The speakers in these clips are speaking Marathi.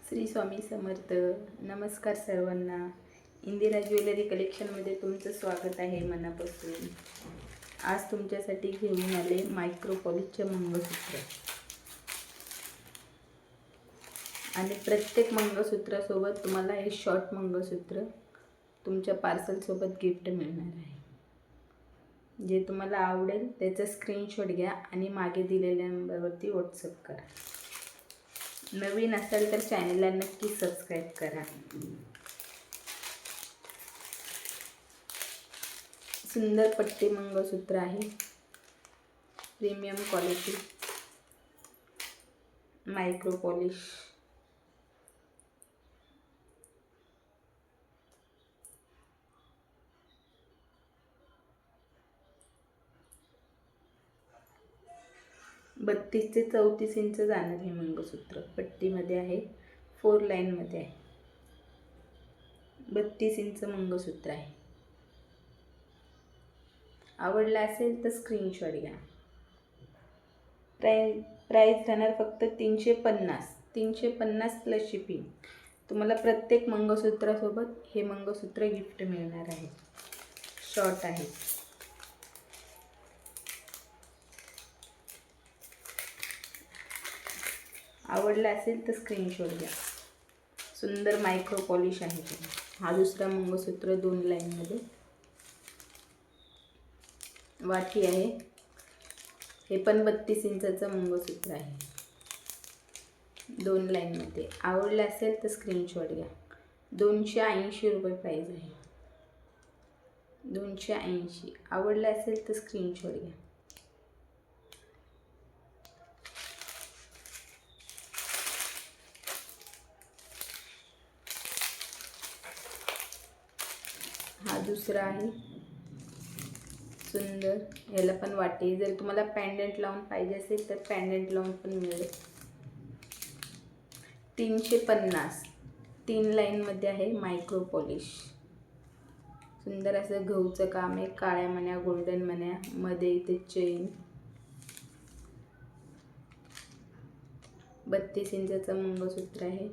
श्री स्वामी समर्थ. नमस्कार सर्वांना. इंदिरा ज्वेलरी कलेक्शनमध्ये तुमचं स्वागत आहे मनापासून. आज तुमच्यासाठी घेऊन आले मायक्रो पॉलिशचे मंगळसूत्र आणि प्रत्येक मंगळसूत्रासोबत तुम्हाला हे शॉर्ट मंगळसूत्र तुमच्या पार्सलसोबत गिफ्ट मिळणार आहे. जे तुम्हाला आवडेल त्याचा स्क्रीनशॉट घ्या आणि मागे दिलेल्या नंबरवरती व्हॉट्सअप करा. नवीन असाल तर चॅनलला नक्की सबस्क्राईब करा. सुंदर पट्टी मंगळसूत्र आहे. Premium quality micro polish. बत्तीस ते 34 इंच जाणार हे मंगळसूत्र. पट्टीमध्ये आहे, 4 लाईनमध्ये आहे. 32 इंच मंगळसूत्र आहे. आवडला असेल तर स्क्रीनशॉट घ्या. प्राईस राहणार फक्त 350 प्लस शिपिंग. तुम्हाला प्रत्येक मंगळसूत्रासोबत हे मंगळसूत्र गिफ्ट मिळणार आहे. शॉर्ट आहे. आवडला असेल तर स्क्रीनशॉट घ्या. सुंदर मायक्रो पॉलिश आहे. हा दुसरा मंगळसूत्र 2 लाईनमध्ये. वाटी आहे. हे पण 32 इंचाचं मंगळसूत्र आहे, 2 लाईनमध्ये. आवडला असेल तर स्क्रीनशॉट घ्या. 280 रुपये प्राईस आहे. 280. आवडला असेल तर स्क्रीनशॉट घ्या. हा दुसरा आहे. सुंदर. याला पण वाटी. जर तुम्हाला पॅन्डंट लावून पाहिजे असेल तर पॅन्डंट लावून पण मिळेल. 350. 3 लाईनमध्ये आहे. Micro polish. सुंदर असं गहूचं काम आहे. काळ्या मण्या, गोल्डन मण्या, मध्ये इथे चेन. 32 इंचाचं मंगळसूत्र आहे.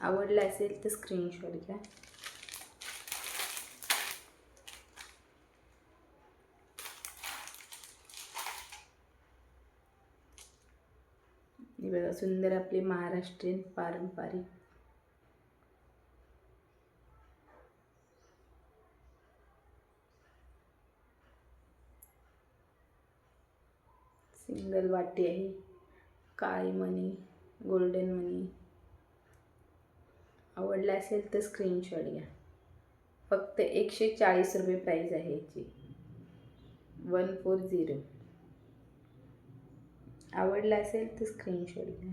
आवडलं असेल तर स्क्रीनशॉट घ्या. हे बघा, सुंदर आपली महाराष्ट्रीयन पारंपरिक सिंगल वाटी आहे. काळी मणी, गोल्डन मणी. आवडला असेल तर स्क्रीनशॉट घ्या. फक्त 140 रुपये प्राईस आहे याची. 140. आवडला असेल तर स्क्रीनशॉट घ्या.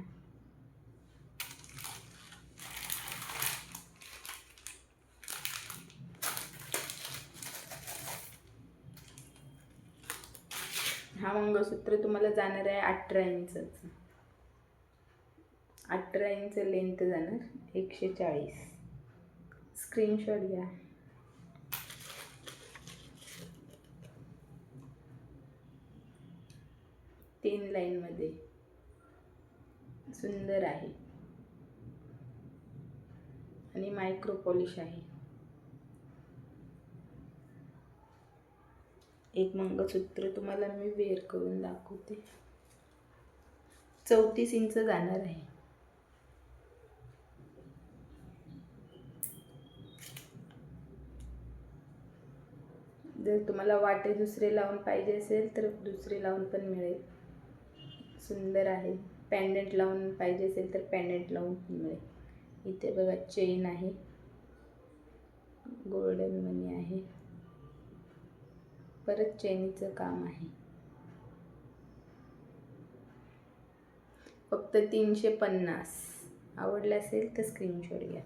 हा मंगळसूत्र तुम्हाला जाणार आहे 18 इंचाचं. 18 इंच लेंथ जाणार. 140. स्क्रीनशॉट घ्या. तीन लाईनमध्ये. सुंदर आहे आणि मायक्रो पॉलिश आहे. एक मंगळसूत्र तुम्हाला मी वेअर करून दाखवते. 34 इंच जाणार आहे. जर तुम्हाला वाटे दुसरे लावून पाहिजे असेल तर दुसरे लावून पण मिळेल. सुंदर आहे. पॅन्डंट लावून पाहिजे असेल तर पॅन्डंट लावून पण मिळेल. इथे बघा चेन आहे, गोल्डन मनी आहे, परत चेनीचं काम आहे. फक्त 350. आवडलं असेल तर स्क्रीनशॉट घ्या.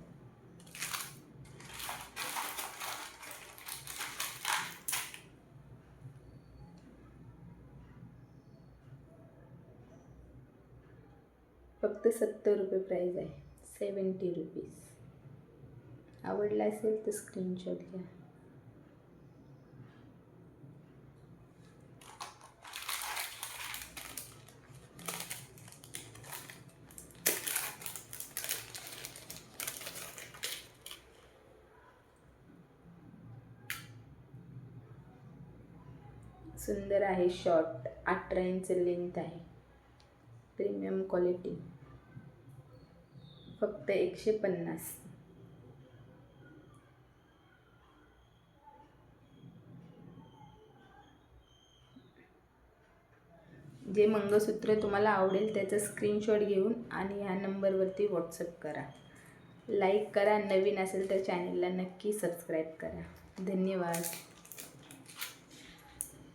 फक्त 70 रुपये प्राईस आहे. 70 रुपीज. आवडला असेल तर स्क्रीनशॉट घ्या. सुंदर आहे, शॉर्ट 18 इंच लेंथ आहे, प्रीमियम क्वालिटी, फक्त 150. जे मंगळसूत्र तुम्हाला आवडेल त्याचा स्क्रीनशॉट घेऊन आणि ह्या नंबरवरती व्हॉट्सअप करा. लाईक करा, नवीन असेल तर चॅनलला नक्की सबस्क्राईब करा. धन्यवाद.